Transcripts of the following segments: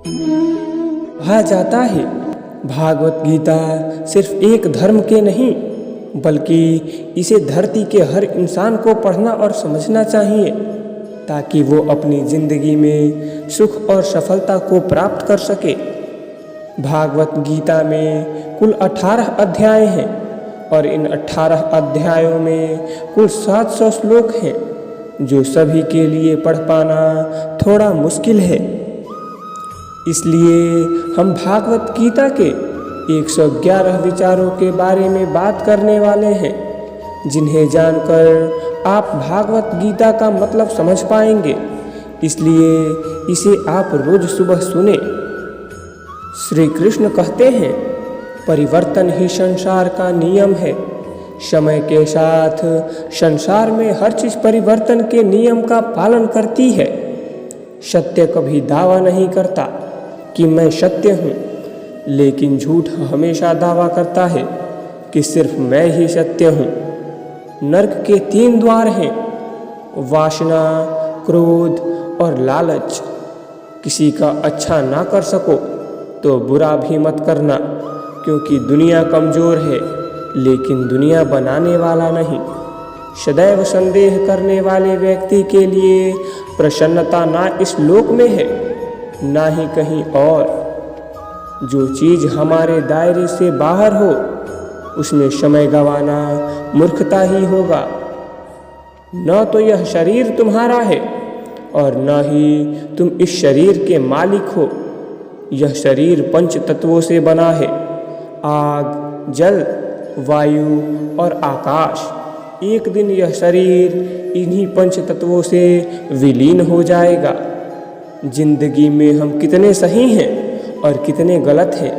कहा जाता है भागवत गीता सिर्फ एक धर्म के नहीं बल्कि इसे धरती के हर इंसान को पढ़ना और समझना चाहिए ताकि वो अपनी जिंदगी में सुख और सफलता को प्राप्त कर सके। भागवत गीता में कुल 18 अध्याय हैं और इन 18 अध्यायों में कुल 700 श्लोक हैं जो सभी के लिए पढ़ पाना थोड़ा मुश्किल है। इसलिए हम भागवत गीता के 111 विचारों के बारे में बात करने वाले हैं जिन्हें जानकर आप भागवत गीता का मतलब समझ पाएंगे। इसलिए इसे आप रोज सुबह सुने। श्री कृष्ण कहते हैं परिवर्तन ही संसार का नियम है। समय के साथ संसार में हर चीज परिवर्तन के नियम का पालन करती है। सत्य कभी दावा नहीं करता कि मैं सत्य हूँ, लेकिन झूठ हमेशा दावा करता है कि सिर्फ मैं ही सत्य हूँ। नरक के 3 द्वार हैं, वासना, क्रोध और लालच। किसी का अच्छा ना कर सको तो बुरा भी मत करना, क्योंकि दुनिया कमज़ोर है लेकिन दुनिया बनाने वाला नहीं। सदैव संदेह करने वाले व्यक्ति के लिए प्रसन्नता ना इस लोक में है ना ही कहीं और। जो चीज़ हमारे दायरे से बाहर हो उसमें समय गंवाना मूर्खता ही होगा। न तो यह शरीर तुम्हारा है और न ही तुम इस शरीर के मालिक हो। यह शरीर 5 तत्वों से बना है, आग, जल, वायु और आकाश। एक दिन यह शरीर इन्हीं 5 तत्वों से विलीन हो जाएगा। जिंदगी में हम कितने सही हैं और कितने गलत हैं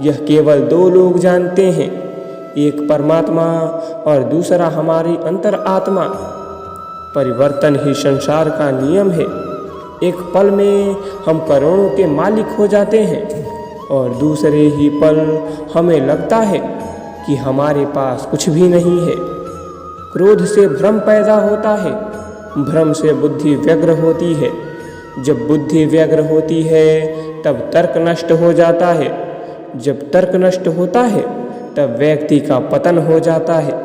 यह केवल 2 लोग जानते हैं, एक परमात्मा और दूसरा हमारी अंतर आत्मा। परिवर्तन ही संसार का नियम है। एक पल में हम करोड़ों के मालिक हो जाते हैं और दूसरे ही पल हमें लगता है कि हमारे पास कुछ भी नहीं है। क्रोध से भ्रम पैदा होता है, भ्रम से बुद्धि व्यग्र होती है। जब बुद्धि व्यग्र होती है तब तर्क नष्ट हो जाता है। जब तर्क नष्ट होता है तब व्यक्ति का पतन हो जाता है।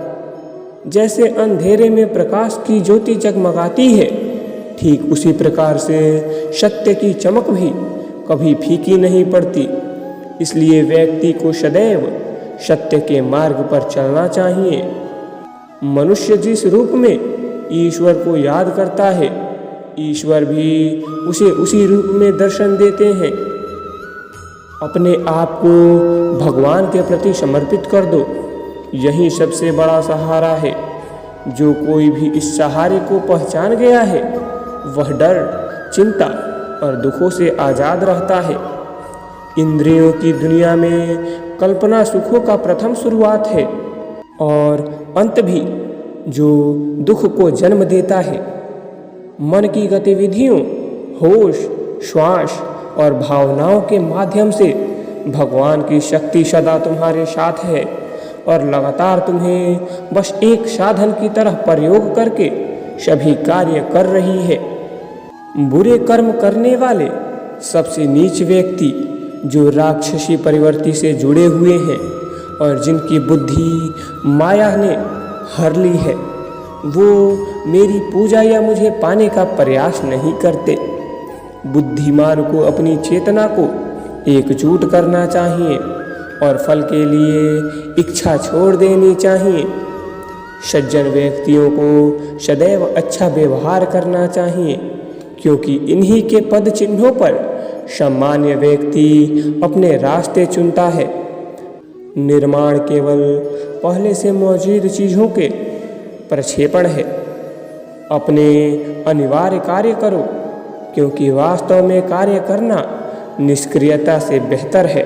जैसे अंधेरे में प्रकाश की ज्योति जगमगाती है, ठीक उसी प्रकार से सत्य की चमक भी कभी फीकी नहीं पड़ती। इसलिए व्यक्ति को सदैव सत्य के मार्ग पर चलना चाहिए। मनुष्य जिस रूप में ईश्वर को याद करता है, ईश्वर भी उसे उसी रूप में दर्शन देते हैं। अपने आप को भगवान के प्रति समर्पित कर दो, यही सबसे बड़ा सहारा है। जो कोई भी इस सहारे को पहचान गया है वह डर, चिंता और दुखों से आज़ाद रहता है। इंद्रियों की दुनिया में कल्पना सुखों का प्रथम शुरुआत है और अंत भी, जो दुख को जन्म देता है। मन की गतिविधियों, होश, श्वास और भावनाओं के माध्यम से भगवान की शक्ति सदा तुम्हारे साथ है और लगातार तुम्हें बस एक साधन की तरह प्रयोग करके सभी कार्य कर रही है। बुरे कर्म करने वाले सबसे नीच व्यक्ति जो राक्षसी प्रवृत्ति से जुड़े हुए हैं और जिनकी बुद्धि माया ने हर ली है, वो मेरी पूजा या मुझे पाने का प्रयास नहीं करते। बुद्धिमान को अपनी चेतना को एकजुट करना चाहिए और फल के लिए इच्छा छोड़ देनी चाहिए। सज्जन व्यक्तियों को सदैव अच्छा व्यवहार करना चाहिए, क्योंकि इन्हीं के पद चिन्हों पर सामान्य व्यक्ति अपने रास्ते चुनता है। निर्माण केवल पहले से मौजूद चीज़ों के प्रक्षेपण है। अपने अनिवार्य कार्य करो, क्योंकि वास्तव में कार्य करना निष्क्रियता से बेहतर है।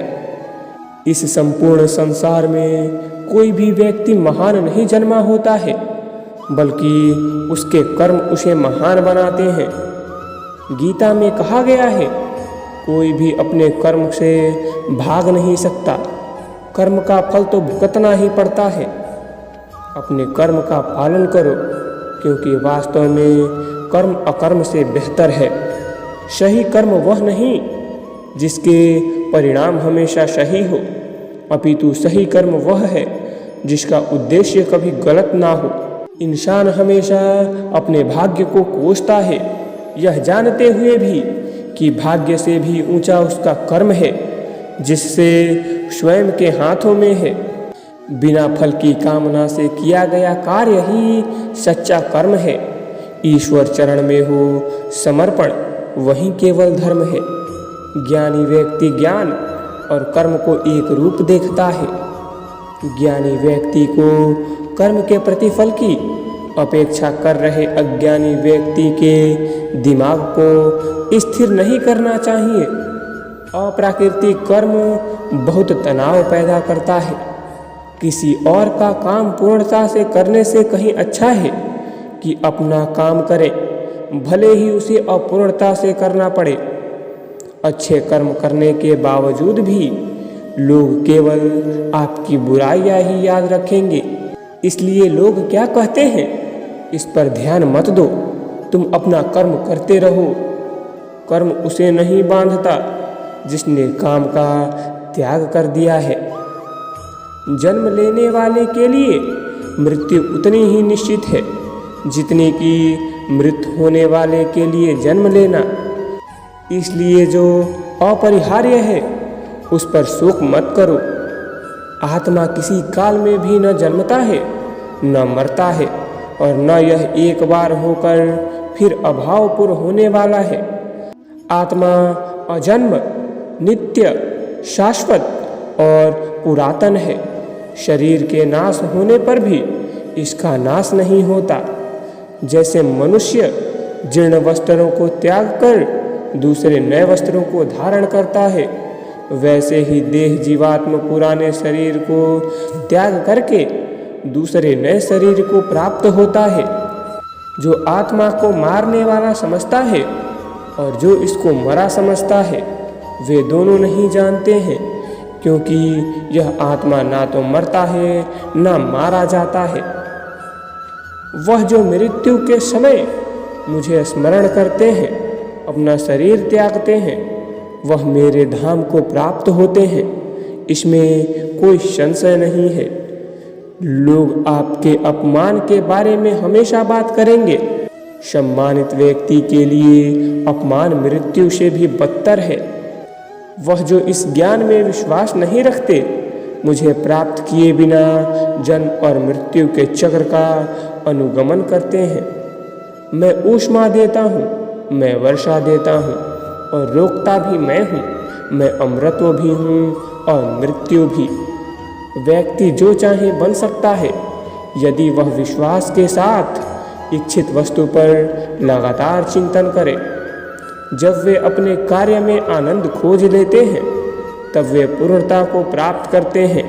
इस संपूर्ण संसार में कोई भी व्यक्ति महान नहीं जन्मा होता है, बल्कि उसके कर्म उसे महान बनाते हैं। गीता में कहा गया है, कोई भी अपने कर्म से भाग नहीं सकता। कर्म का फल तो भुगतना ही पड़ता है। अपने कर्म का पालन करो, क्योंकि वास्तव में कर्म अकर्म से बेहतर है। सही कर्म वह नहीं जिसके परिणाम हमेशा सही हो, अपितु सही कर्म वह है जिसका उद्देश्य कभी गलत ना हो। इंसान हमेशा अपने भाग्य को कोसता है, यह जानते हुए भी कि भाग्य से भी ऊंचा उसका कर्म है, जिससे स्वयं के हाथों में है। बिना फल की कामना से किया गया कार्य ही सच्चा कर्म है। ईश्वर चरण में हो समर्पण, वही केवल धर्म है। ज्ञानी व्यक्ति ज्ञान और कर्म को एक रूप देखता है। ज्ञानी व्यक्ति को कर्म के प्रतिफल की अपेक्षा कर रहे अज्ञानी व्यक्ति के दिमाग को स्थिर नहीं करना चाहिए। अप्राकृतिक कर्म बहुत तनाव पैदा करता है। किसी और का काम पूर्णता से करने से कहीं अच्छा है कि अपना काम करे, भले ही उसे अपूर्णता से करना पड़े। अच्छे कर्म करने के बावजूद भी लोग केवल आपकी बुराइयां ही याद रखेंगे। इसलिए लोग क्या कहते हैं, इस पर ध्यान मत दो, तुम अपना कर्म करते रहो। कर्म उसे नहीं बांधता जिसने काम का त्याग कर दिया है। जन्म लेने वाले के लिए मृत्यु उतनी ही निश्चित है जितनी कि मृत होने वाले के लिए जन्म लेना। इसलिए जो अपरिहार्य है उस पर शोक मत करो। आत्मा किसी काल में भी न जन्मता है न मरता है, और न यह एक बार होकर फिर अभावपूर्ण होने वाला है। आत्मा अजन्म, नित्य, शाश्वत और पुरातन है। शरीर के नाश होने पर भी इसका नाश नहीं होता। जैसे मनुष्य जीर्ण वस्त्रों को त्याग कर दूसरे नए वस्त्रों को धारण करता है, वैसे ही देह जीवात्मा पुराने शरीर को त्याग करके दूसरे नए शरीर को प्राप्त होता है। जो आत्मा को मारने वाला समझता है और जो इसको मरा समझता है, वे दोनों नहीं जानते हैं, क्योंकि यह आत्मा ना तो मरता है ना मारा जाता है। वह जो मृत्यु के समय मुझे स्मरण करते हैं, अपना शरीर त्यागते हैं, वह मेरे धाम को प्राप्त होते हैं, इसमें कोई संशय नहीं है। लोग आपके अपमान के बारे में हमेशा बात करेंगे। सम्मानित व्यक्ति के लिए अपमान मृत्यु से भी बदतर है। वह जो इस ज्ञान में विश्वास नहीं रखते, मुझे प्राप्त किए बिना जन्म और मृत्यु के चक्र का अनुगमन करते हैं। मैं ऊष्मा देता हूँ, मैं वर्षा देता हूँ और रोकता भी मैं हूँ। मैं अमृतत्व भी हूँ और मृत्यु भी। व्यक्ति जो चाहे बन सकता है यदि वह विश्वास के साथ इच्छित वस्तु पर लगातार चिंतन करे। जब वे अपने कार्य में आनंद खोज लेते हैं तब वे पूर्णता को प्राप्त करते हैं।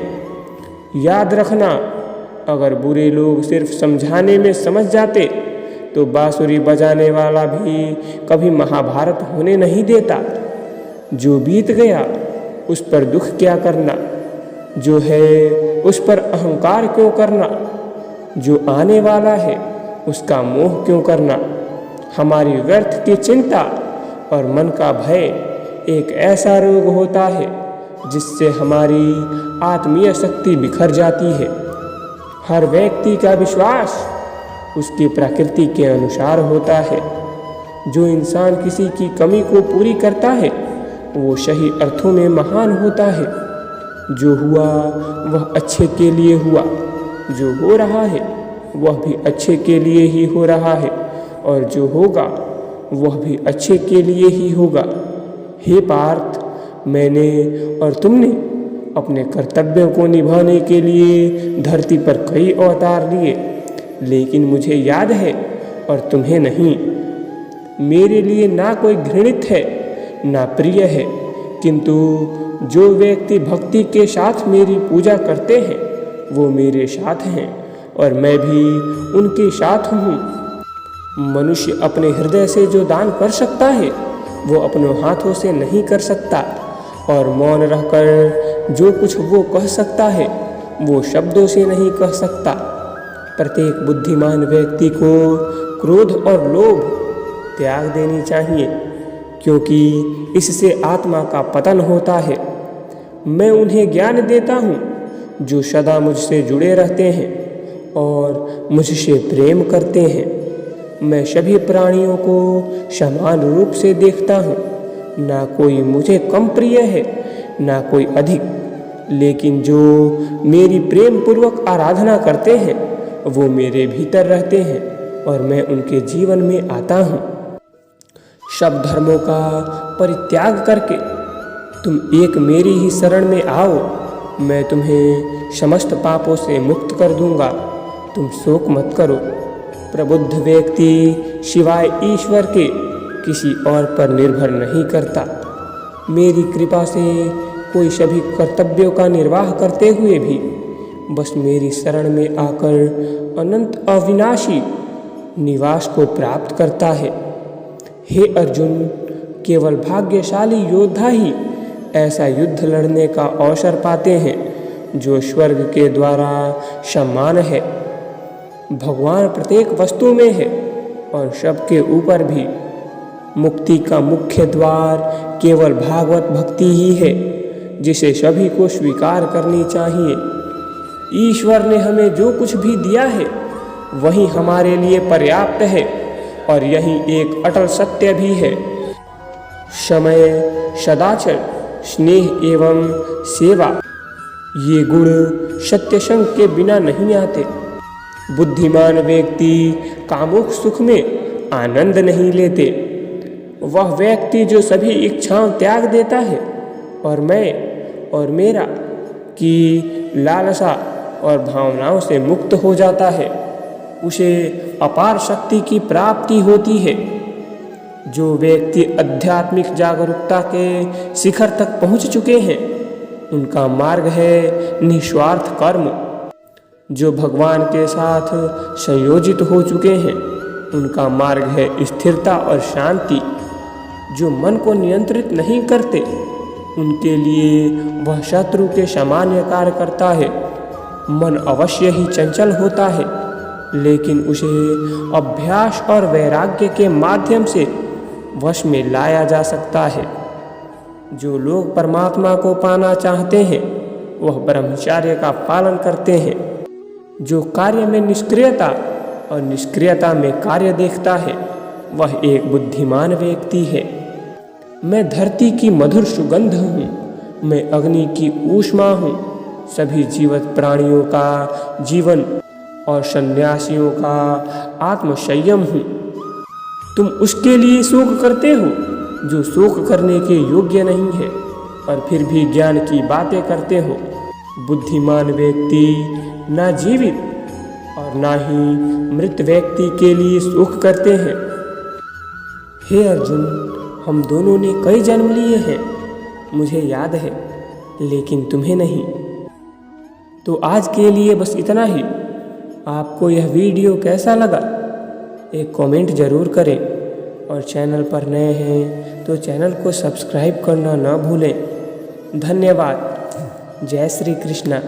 याद रखना, अगर बुरे लोग सिर्फ समझाने में समझ जाते तो बांसुरी बजाने वाला भी कभी महाभारत होने नहीं देता। जो बीत गया उस पर दुख क्या करना, जो है उस पर अहंकार क्यों करना, जो आने वाला है उसका मोह क्यों करना। हमारी व्यर्थ की चिंता और मन का भय एक ऐसा रोग होता है जिससे हमारी आत्मीय शक्ति बिखर जाती है। हर व्यक्ति का विश्वास उसकी प्रकृति के अनुसार होता है। जो इंसान किसी की कमी को पूरी करता है वो सही अर्थों में महान होता है। जो हुआ वह अच्छे के लिए हुआ, जो हो रहा है वह भी अच्छे के लिए ही हो रहा है, और जो होगा वह भी अच्छे के लिए ही होगा। हे पार्थ, मैंने और तुमने अपने कर्तव्यों को निभाने के लिए धरती पर कई अवतार लिए, लेकिन मुझे याद है और तुम्हें नहीं। मेरे लिए ना कोई घृणित है ना प्रिय है, किंतु जो व्यक्ति भक्ति के साथ मेरी पूजा करते हैं वो मेरे साथ हैं और मैं भी उनके साथ हूँ। मनुष्य अपने हृदय से जो दान कर सकता है वो अपने हाथों से नहीं कर सकता, और मौन रहकर जो कुछ वो कह सकता है वो शब्दों से नहीं कह सकता। प्रत्येक बुद्धिमान व्यक्ति को क्रोध और लोभ त्याग देनी चाहिए, क्योंकि इससे आत्मा का पतन होता है। मैं उन्हें ज्ञान देता हूँ जो सदा मुझसे जुड़े रहते हैं और मुझसे प्रेम करते हैं। मैं सभी प्राणियों को समान रूप से देखता हूँ, ना कोई मुझे कम प्रिय है ना कोई अधिक, लेकिन जो मेरी प्रेम पूर्वक आराधना करते हैं वो मेरे भीतर रहते हैं और मैं उनके जीवन में आता हूँ। सब धर्मों का परित्याग करके तुम एक मेरी ही शरण में आओ, मैं तुम्हें समस्त पापों से मुक्त कर दूंगा। तुम शोक मत करो। प्रबुद्ध व्यक्ति सिवाय ईश्वर के किसी और पर निर्भर नहीं करता। मेरी कृपा से कोई सभी कर्तव्यों का निर्वाह करते हुए भी बस मेरी शरण में आकर अनंत अविनाशी निवास को प्राप्त करता है। हे अर्जुन, केवल भाग्यशाली योद्धा ही ऐसा युद्ध लड़ने का अवसर पाते हैं जो स्वर्ग के द्वारा समान है। भगवान प्रत्येक वस्तु में है और सबके ऊपर भी। मुक्ति का मुख्य द्वार केवल भागवत भक्ति ही है, जिसे सभी को स्वीकार करनी चाहिए। ईश्वर ने हमें जो कुछ भी दिया है वही हमारे लिए पर्याप्त है और यही एक अटल सत्य भी है। समय, सदाचार, स्नेह एवं सेवा, ये गुण सत्य संग के बिना नहीं आते। बुद्धिमान व्यक्ति कामुक सुख में आनंद नहीं लेते। वह व्यक्ति जो सभी इच्छाओं त्याग देता है और मैं और मेरा की लालसा और भावनाओं से मुक्त हो जाता है, उसे अपार शक्ति की प्राप्ति होती है। जो व्यक्ति आध्यात्मिक जागरूकता के शिखर तक पहुंच चुके हैं, उनका मार्ग है निस्वार्थ कर्म। जो भगवान के साथ संयोजित हो चुके हैं, उनका मार्ग है स्थिरता और शांति। जो मन को नियंत्रित नहीं करते, उनके लिए वह शत्रु के सामान्य कार्य करता है। मन अवश्य ही चंचल होता है, लेकिन उसे अभ्यास और वैराग्य के माध्यम से वश में लाया जा सकता है। जो लोग परमात्मा को पाना चाहते हैं, वह ब्रह्मचर्य का पालन करते हैं। जो कार्य में निष्क्रियता और निष्क्रियता में कार्य देखता है, वह एक बुद्धिमान व्यक्ति है। मैं धरती की मधुर सुगंध हूँ, मैं अग्नि की ऊष्मा हूँ, सभी जीवित प्राणियों का जीवन और सन्यासियों का आत्मसंयम हूँ। तुम उसके लिए शोक करते हो जो शोक करने के योग्य नहीं है और फिर भी ज्ञान की बातें करते हो। बुद्धिमान व्यक्ति ना जीवित और ना ही मृत व्यक्ति के लिए शोक करते हैं। हे अर्जुन, हम दोनों ने कई जन्म लिए हैं, मुझे याद है, लेकिन तुम्हें नहीं। तो आज के लिए बस इतना ही। आपको यह वीडियो कैसा लगा एक कमेंट ज़रूर करें और चैनल पर नए हैं तो चैनल को सब्सक्राइब करना ना भूलें। धन्यवाद। जय श्री कृष्णा।